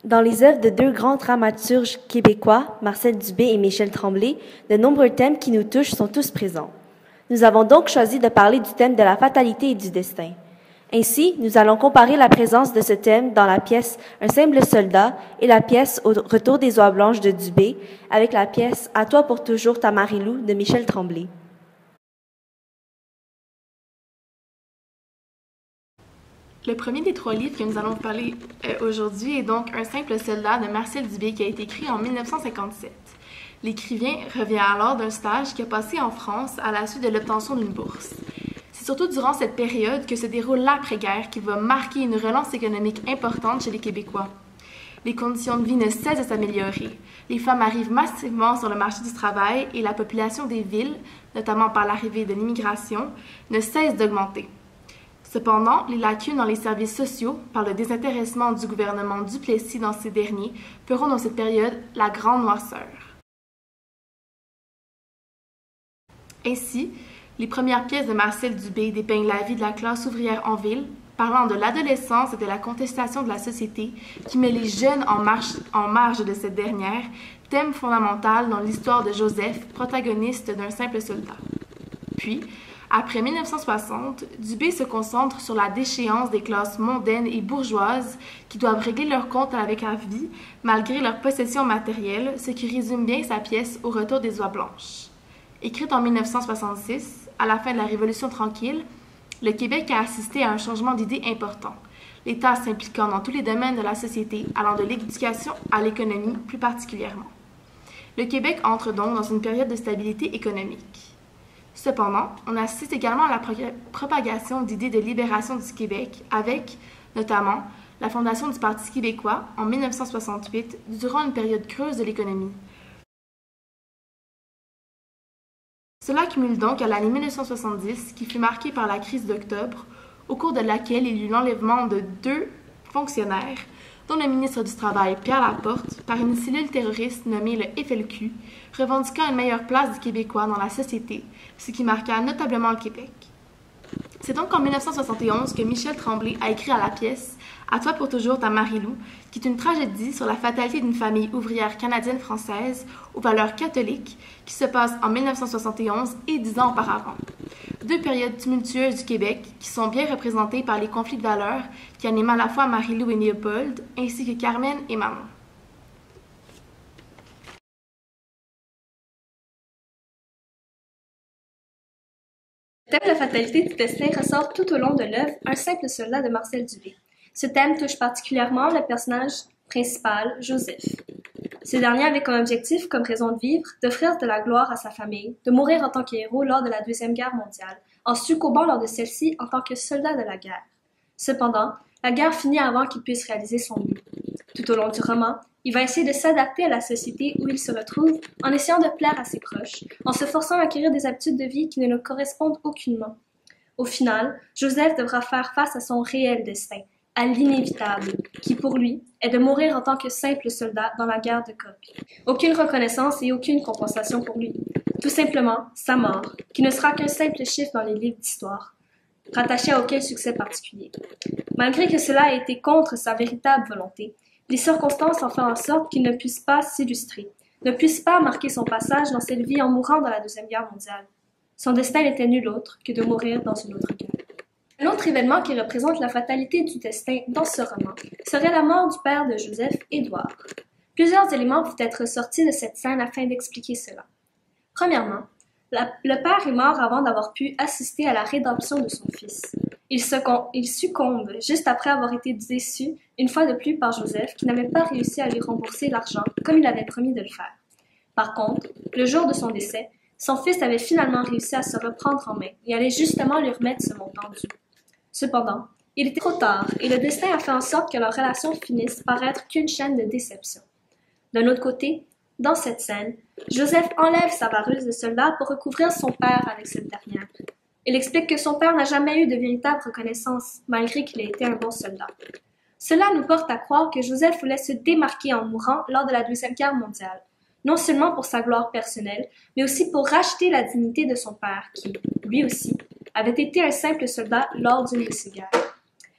Dans les œuvres de deux grands dramaturges québécois, Marcel Dubé et Michel Tremblay, de nombreux thèmes qui nous touchent sont tous présents. Nous avons donc choisi de parler du thème de la fatalité et du destin. Ainsi, nous allons comparer la présence de ce thème dans la pièce Un simple soldat et la pièce Au retour des oies blanches de Dubé avec la pièce À toi pour toujours ta Marie-Lou de Michel Tremblay. Le premier des trois livres que nous allons parler aujourd'hui est donc Un simple soldat de Marcel Dubé qui a été écrit en 1957. L'écrivain revient alors d'un stage qu'il a passé en France à la suite de l'obtention d'une bourse. C'est surtout durant cette période que se déroule l'après-guerre qui va marquer une relance économique importante chez les Québécois. Les conditions de vie ne cessent de s'améliorer. Les femmes arrivent massivement sur le marché du travail et la population des villes, notamment par l'arrivée de l'immigration, ne cesse d'augmenter. Cependant, les lacunes dans les services sociaux, par le désintéressement du gouvernement Duplessis dans ces derniers, feront dans cette période la grande noirceur. Ainsi, les premières pièces de Marcel Dubé dépeignent la vie de la classe ouvrière en ville, parlant de l'adolescence et de la contestation de la société qui met les jeunes en marge de cette dernière, thème fondamental dans l'histoire de Joseph, protagoniste d'Un simple soldat. Puis, après 1960, Dubé se concentre sur la déchéance des classes mondaines et bourgeoises qui doivent régler leur compte avec la vie malgré leurs possessions matérielles, ce qui résume bien sa pièce Au retour des oies blanches. Écrite en 1966, à la fin de la Révolution tranquille, le Québec a assisté à un changement d'idées important, l'État s'impliquant dans tous les domaines de la société, allant de l'éducation à l'économie plus particulièrement. Le Québec entre donc dans une période de stabilité économique. Cependant, on assiste également à la propagation d'idées de libération du Québec avec, notamment, la fondation du Parti québécois en 1968 durant une période creuse de l'économie. Cela cumule donc à l'année 1970 qui fut marquée par la crise d'octobre, au cours de laquelle il y eut l'enlèvement de 2 fonctionnaires, dont le ministre du Travail Pierre Laporte, par une cellule terroriste nommée le FLQ, revendiquant une meilleure place du Québécois dans la société, ce qui marqua notablement le Québec. C'est donc en 1971 que Michel Tremblay a écrit à la pièce « À toi pour toujours ta Marie-Lou », qui est une tragédie sur la fatalité d'une famille ouvrière canadienne-française aux valeurs catholiques qui se passe en 1971 et 10 ans auparavant. 2 périodes tumultueuses du Québec qui sont bien représentées par les conflits de valeurs qui animent à la fois Marie-Lou et Léopold, ainsi que Carmen et Maman. Le thème de la fatalité du destin ressort tout au long de l'œuvre Un simple soldat de Marcel Dubé. Ce thème touche particulièrement le personnage principal, Joseph. Ce dernier avait comme objectif, comme raison de vivre, d'offrir de la gloire à sa famille, de mourir en tant qu'héros lors de la Deuxième Guerre mondiale, en succombant lors de celle-ci en tant que soldat de la guerre. Cependant, la guerre finit avant qu'il puisse réaliser son but. Tout au long du roman, il va essayer de s'adapter à la société où il se retrouve en essayant de plaire à ses proches, en se forçant à acquérir des habitudes de vie qui ne lui correspondent aucunement. Au final, Joseph devra faire face à son réel destin, à l'inévitable, qui pour lui est de mourir en tant que simple soldat dans la guerre de Corée. Aucune reconnaissance et aucune compensation pour lui. Tout simplement, sa mort, qui ne sera qu'un simple chiffre dans les livres d'histoire, rattaché à aucun succès particulier. Malgré que cela ait été contre sa véritable volonté, les circonstances en font en sorte qu'il ne puisse pas s'illustrer, ne puisse pas marquer son passage dans cette vie en mourant dans la Deuxième Guerre mondiale. Son destin n'était nul autre que de mourir dans une autre guerre. Un autre événement qui représente la fatalité du destin dans ce roman serait la mort du père de Joseph, Édouard. Plusieurs éléments peuvent être sortis de cette scène afin d'expliquer cela. Premièrement, le père est mort avant d'avoir pu assister à la rédemption de son fils. Il succombe juste après avoir été déçu une fois de plus par Joseph qui n'avait pas réussi à lui rembourser l'argent comme il avait promis de le faire. Par contre, le jour de son décès, son fils avait finalement réussi à se reprendre en main et allait justement lui remettre ce montant dû. Cependant, il était trop tard et le destin a fait en sorte que leur relation finisse par être qu'une chaîne de déception. D'un autre côté, dans cette scène, Joseph enlève sa vareuse de soldat pour recouvrir son père avec cette dernière. Il explique que son père n'a jamais eu de véritable reconnaissance, malgré qu'il ait été un bon soldat. Cela nous porte à croire que Joseph voulait se démarquer en mourant lors de la Deuxième Guerre mondiale, non seulement pour sa gloire personnelle, mais aussi pour racheter la dignité de son père qui, lui aussi, avait été un simple soldat lors d'une de ces guerres.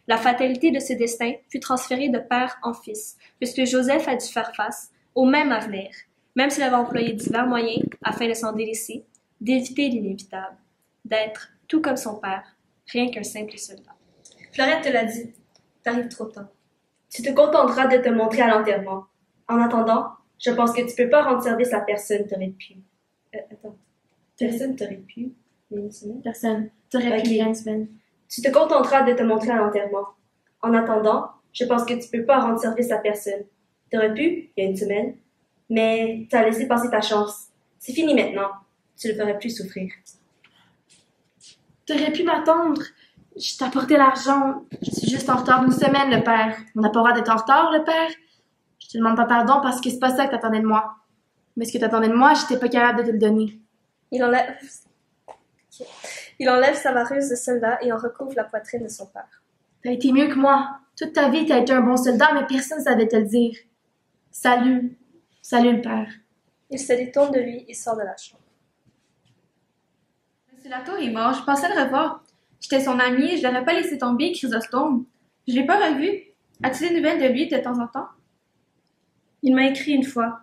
La fatalité de ce destin fut transférée de père en fils, puisque Joseph a dû faire face au même avenir, même s'il avait employé divers moyens afin de s'en délaisser, d'éviter l'inévitable, d'être, tout comme son père, rien qu'un simple soldat. Florette te l'a dit, t'arrives trop tard. Tu te contenteras de te montrer à l'enterrement. En attendant, je pense que tu peux pas rendre service à personne, t'aurais pu. Attends. Personne t'aurait pu. Il y a une semaine? Personne. T'aurais pu il y a une semaine. Tu te contenteras de te montrer à l'enterrement. En attendant, je pense que tu peux pas rendre service à personne. T'aurais pu, il y a une semaine, mais t'as laissé passer ta chance. C'est fini maintenant. Tu le ferais plus souffrir. T'aurais pu m'attendre. Je t'ai apporté l'argent. Je suis juste en retard d'une semaine, le père. On n'a pas le droit d'être en retard, le père. Je te demande pas pardon parce que c'est pas ça que t'attendais de moi. Mais ce que t'attendais de moi, j'étais pas capable de te le donner. Il enlève sa vareuse de soldat et en recouvre la poitrine de son père. T'as été mieux que moi. Toute ta vie, t'as été un bon soldat, mais personne ne savait te le dire. Salut. Salut, le père. Il se détourne de lui et sort de la chambre. Monsieur Latour est mort, je pensais le revoir. J'étais son amie, je l'aurais pas laissé tomber, Chrysostome. Je l'ai pas revu. As-tu des nouvelles de lui de temps en temps? Il m'a écrit une fois.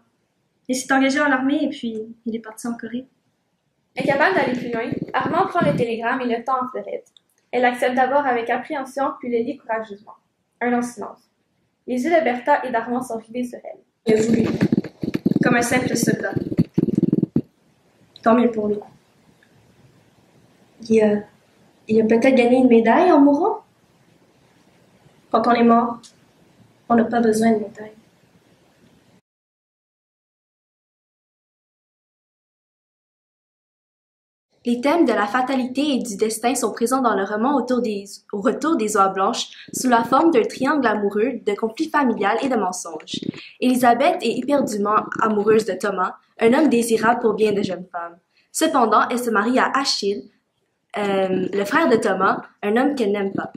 Il s'est engagé en armée et puis il est parti en Corée. Incapable d'aller plus loin, Armand prend le télégramme et le tend à Florette. Elle accepte d'abord avec appréhension, puis le lit courageusement. Un long silence. Les yeux de Bertha et d'Armand sont rivés sur elle. Il a voulu. Comme un simple soldat. Tant mieux pour lui. Il a peut-être gagné une médaille en mourant? Quand on est mort, on n'a pas besoin de médaille. Les thèmes de la fatalité et du destin sont présents dans le roman au retour des oies blanches sous la forme d'un triangle amoureux, de conflits familial et de mensonges. Élisabeth est éperdument amoureuse de Thomas, un homme désirable pour bien de jeunes femmes. Cependant, elle se marie à Achille, le frère de Thomas, un homme qu'elle n'aime pas.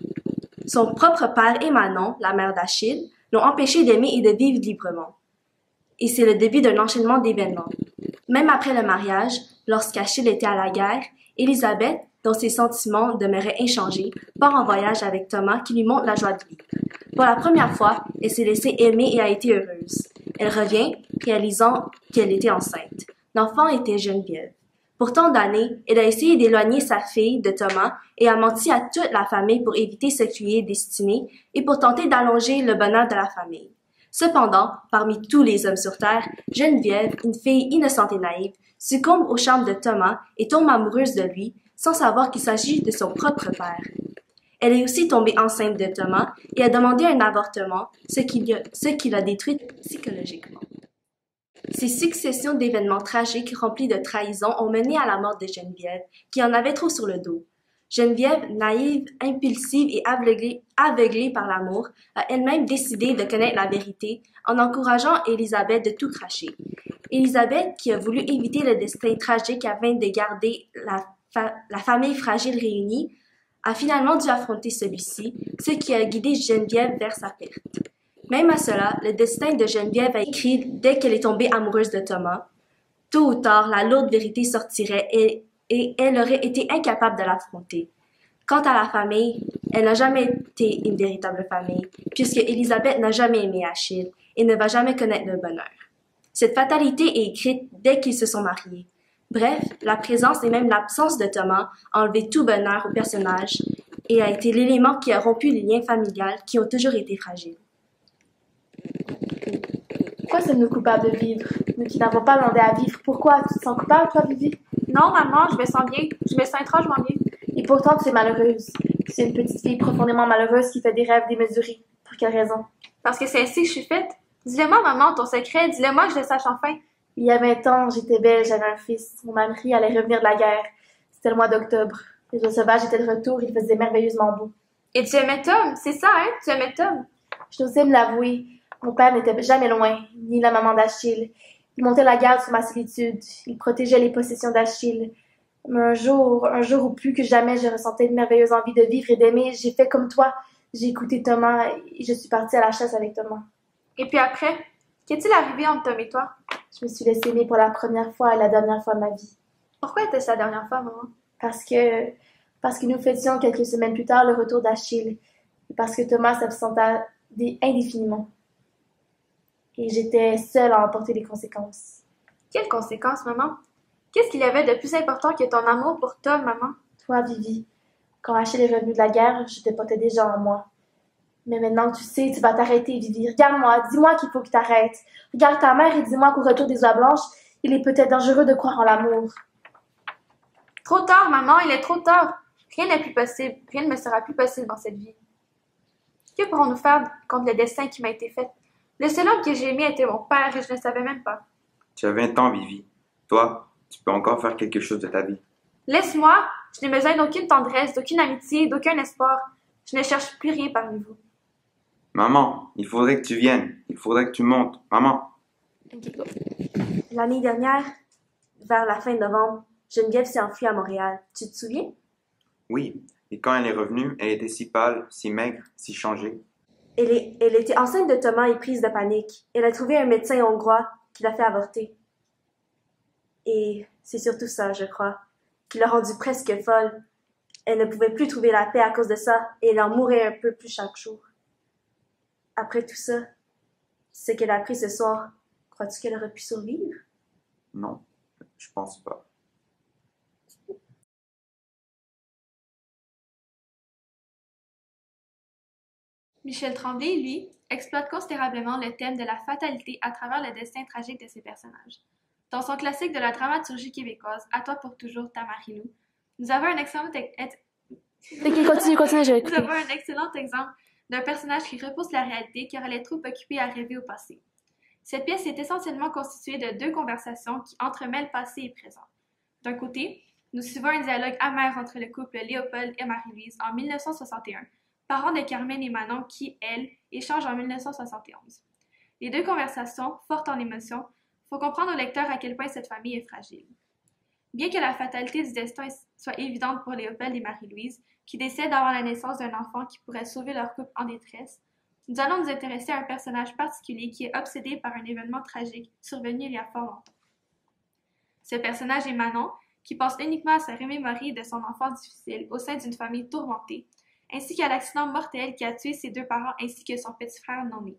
Son propre père et Manon, la mère d'Achille, l'ont empêché d'aimer et de vivre librement. Et c'est le début d'un enchaînement d'événements. Même après le mariage, lorsqu'Achille était à la guerre, Élisabeth, dont ses sentiments demeuraient inchangés, part en voyage avec Thomas qui lui montre la joie de vivre. Pour la première fois, elle s'est laissée aimer et a été heureuse. Elle revient, réalisant qu'elle était enceinte. L'enfant était Geneviève. Pour tant d'années, elle a essayé d'éloigner sa fille de Thomas et a menti à toute la famille pour éviter ce qui lui est destiné et pour tenter d'allonger le bonheur de la famille. Cependant, parmi tous les hommes sur Terre, Geneviève, une fille innocente et naïve, succombe au charme de Thomas et tombe amoureuse de lui, sans savoir qu'il s'agit de son propre père. Elle est aussi tombée enceinte de Thomas et a demandé un avortement, ce qui l'a détruite psychologiquement. Ces successions d'événements tragiques remplis de trahison ont mené à la mort de Geneviève, qui en avait trop sur le dos. Geneviève, naïve, impulsive et aveuglée par l'amour, a elle-même décidé de connaître la vérité en encourageant Élisabeth de tout cracher. Élisabeth, qui a voulu éviter le destin tragique afin de garder la famille fragile réunie, a finalement dû affronter celui-ci, ce qui a guidé Geneviève vers sa perte. Même à cela, le destin de Geneviève a écrit dès qu'elle est tombée amoureuse de Thomas. Tôt ou tard, la lourde vérité sortirait et elle aurait été incapable de l'affronter. Quant à la famille, elle n'a jamais été une véritable famille, puisque Élisabeth n'a jamais aimé Achille et ne va jamais connaître le bonheur. Cette fatalité est écrite dès qu'ils se sont mariés. Bref, la présence et même l'absence de Thomas a enlevé tout bonheur au personnage et a été l'élément qui a rompu les liens familiaux qui ont toujours été fragiles. Pourquoi sommes-nous coupables de vivre? Nous qui n'avons pas demandé à vivre, pourquoi? Tu te sens coupable, toi, Vivi? Non, maman, je me sens bien. Je me sens étrangement bien. Et pourtant, tu es malheureuse. Tu es une petite fille profondément malheureuse qui fait des rêves démesurés. Pour quelle raison? Parce que c'est ainsi que je suis faite. Dis-le-moi, maman, ton secret. Dis-le-moi que je le sache enfin. Il y a 20 ans, j'étais belle, j'avais un fils. Mon mari allait revenir de la guerre. C'était le mois d'octobre. Les eaux sauvages étaient de retour, il faisait merveilleusement beau. Et tu aimais Tom, c'est ça, hein? Tu aimais Tom. Je n'osais me l'avouer. Mon père n'était jamais loin, ni la maman d'Achille. Il montait la garde sur ma solitude. Il protégeait les possessions d'Achille. Mais un jour ou plus que jamais, je ressentais une merveilleuse envie de vivre et d'aimer. J'ai fait comme toi. J'ai écouté Thomas et je suis partie à la chasse avec Thomas. Et puis après, qu'est-il arrivé entre Tom et toi? Je me suis laissée aimer pour la première fois et la dernière fois de ma vie. Pourquoi était-ce la dernière fois, maman? Parce que nous fêtions quelques semaines plus tard le retour d'Achille. parce que Thomas s'absenta indéfiniment. Et j'étais seule à en porter les conséquences. Quelles conséquences, maman? Qu'est-ce qu'il y avait de plus important que ton amour pour Tom, maman? Toi, Vivi, quand Achille est revenu de la guerre, je te portais déjà en moi. Mais maintenant que tu sais, tu vas t'arrêter, Vivi. Regarde-moi, dis-moi qu'il faut que tu t'arrêtes. Regarde ta mère et dis-moi qu'au retour des oies blanches, il est peut-être dangereux de croire en l'amour. Trop tard, maman, il est trop tard. Rien n'est plus possible, rien ne me sera plus possible dans cette vie. Que pourrons-nous faire contre le destin qui m'a été fait? Le seul homme que j'ai aimé était mon père et je ne savais même pas. Tu as 20 ans, Vivi. Toi, tu peux encore faire quelque chose de ta vie. Laisse-moi, je n'ai besoin d'aucune tendresse, d'aucune amitié, d'aucun espoir. Je ne cherche plus rien parmi vous. Maman, il faudrait que tu viennes. Il faudrait que tu montes. Maman. L'année dernière, vers la fin de novembre, Geneviève s'est enfuie à Montréal. Tu te souviens? Oui, et quand elle est revenue, elle était si pâle, si maigre, si changée. Elle était enceinte de Thomas et prise de panique. Elle a trouvé un médecin hongrois qui l'a fait avorter. Et c'est surtout ça, je crois, qui l'a rendue presque folle. Elle ne pouvait plus trouver la paix à cause de ça, et elle en mourait un peu plus chaque jour. Après tout ça, ce qu'elle a appris ce soir, crois-tu qu'elle aurait pu survivre? Non, je pense pas. Michel Tremblay, lui, exploite considérablement le thème de la fatalité à travers le destin tragique de ses personnages. Dans son classique de la dramaturgie québécoise, À toi pour toujours, ta Marie-Lou, nous avons un excellent Continue, je vais Nous avons un excellent exemple d'un personnage qui repousse la réalité car elle est trop occupée à rêver au passé. Cette pièce est essentiellement constituée de deux conversations qui entremêlent passé et présent. D'un côté, nous suivons un dialogue amer entre le couple Léopold et Marie-Louise en 1961, parents de Carmen et Manon qui, elles, échangent en 1971. Les deux conversations, fortes en émotions, font comprendre au lecteur à quel point cette famille est fragile. Bien que la fatalité du destin soit évidente pour Léopold et Marie-Louise, qui décèdent avant la naissance d'un enfant qui pourrait sauver leur couple en détresse, nous allons nous intéresser à un personnage particulier qui est obsédé par un événement tragique survenu il y a fort longtemps. Ce personnage est Manon, qui pense uniquement à se remémorer de son enfance difficile au sein d'une famille tourmentée, ainsi qu'à l'accident mortel qui a tué ses deux parents ainsi que son petit frère non né.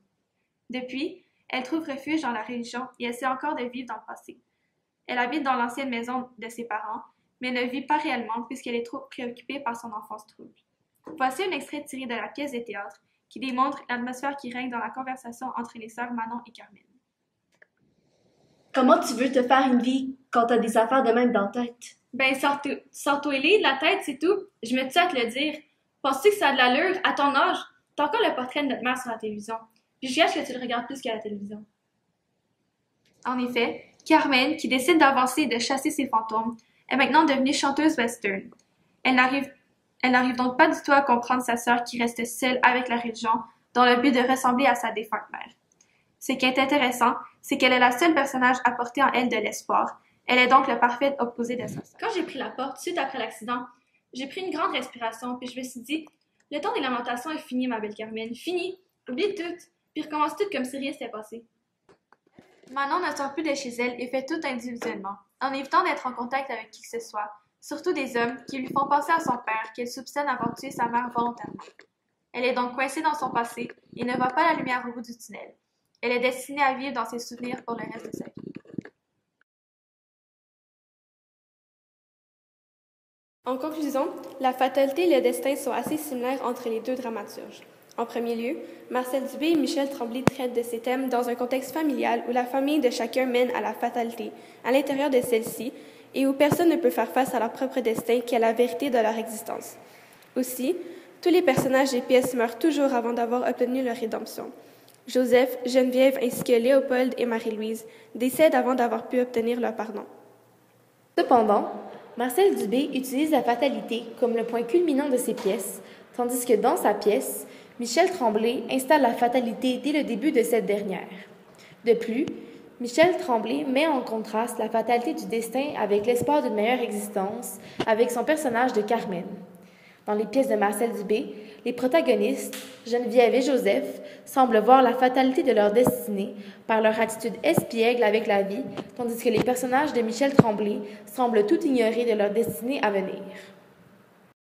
Depuis, elle trouve refuge dans la religion et essaie encore de vivre dans le passé. Elle habite dans l'ancienne maison de ses parents, mais ne vit pas réellement puisqu'elle est trop préoccupée par son enfance trouble. Voici un extrait tiré de la pièce de théâtre qui démontre l'atmosphère qui règne dans la conversation entre les sœurs Manon et Carmen. Comment tu veux te faire une vie quand t'as des affaires de même dans la tête? Ben, sors-toi de la tête, c'est tout. Je me tue à te le dire. Penses-tu que ça a de l'allure? À ton âge, t'as encore le portrait de notre mère sur la télévision. Puis je gâche que tu le regardes plus qu'à la télévision. En effet, Carmen, qui décide d'avancer et de chasser ses fantômes, est maintenant devenue chanteuse western. Elle n'arrive donc pas du tout à comprendre sa sœur qui reste seule avec la religion dans le but de ressembler à sa défunte mère. Ce qui est intéressant, c'est qu'elle est la seule personnage à porter en elle de l'espoir. Elle est donc le parfait opposé de sa sœur. Quand j'ai pris la porte, suite après l'accident, j'ai pris une grande respiration, puis je me suis dit, le temps des lamentations est fini, ma belle Carmen, fini, oublie tout, puis recommence tout comme si rien s'était passé. Manon ne sort plus de chez elle et fait tout individuellement, en évitant d'être en contact avec qui que ce soit, surtout des hommes qui lui font penser à son père qu'elle soupçonne avoir tué sa mère volontairement. Elle est donc coincée dans son passé et ne voit pas la lumière au bout du tunnel. Elle est destinée à vivre dans ses souvenirs pour le reste de sa vie. En conclusion, la fatalité et le destin sont assez similaires entre les deux dramaturges. En premier lieu, Marcel Dubé et Michel Tremblay traitent de ces thèmes dans un contexte familial où la famille de chacun mène à la fatalité, à l'intérieur de celle-ci, et où personne ne peut faire face à leur propre destin qui est la vérité de leur existence. Aussi, tous les personnages des pièces meurent toujours avant d'avoir obtenu leur rédemption. Joseph, Geneviève ainsi que Léopold et Marie-Louise décèdent avant d'avoir pu obtenir leur pardon. Cependant, Marcel Dubé utilise la fatalité comme le point culminant de ses pièces, tandis que dans sa pièce, Michel Tremblay installe la fatalité dès le début de cette dernière. De plus, Michel Tremblay met en contraste la fatalité du destin avec l'espoir d'une meilleure existence avec son personnage de Carmen. Dans les pièces de Marcel Dubé, les protagonistes, Geneviève et Joseph, semblent voir la fatalité de leur destinée par leur attitude espiègle avec la vie, tandis que les personnages de Michel Tremblay semblent tout ignorer de leur destinée à venir.